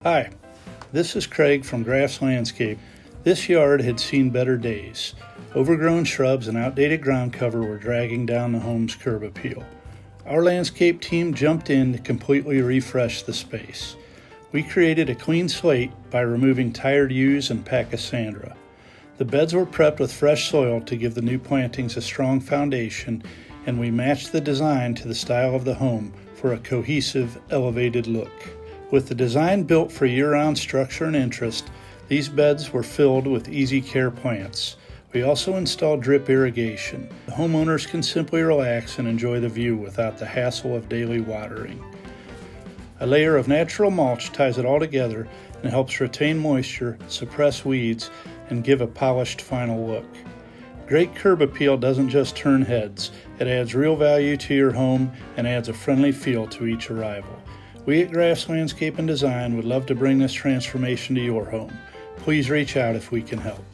Hi, this is Craig from Graf's Landscape. This yard had seen better days. Overgrown shrubs and outdated ground cover were dragging down the home's curb appeal. Our landscape team jumped in to completely refresh the space. We created a clean slate by removing tired yews and pachysandra. The beds were prepped with fresh soil to give the new plantings a strong foundation, and we matched the design to the style of the home for a cohesive, elevated look. With the design built for year-round structure and interest, these beds were filled with easy care plants. We also installed drip irrigation. The homeowners can simply relax and enjoy the view without the hassle of daily watering. A layer of natural mulch ties it all together and helps retain moisture, suppress weeds, and give a polished final look. Great curb appeal doesn't just turn heads, it adds real value to your home and adds a friendly feel to each arrival. We at Graf's Landscape and Design would love to bring this transformation to your home. Please reach out if we can help.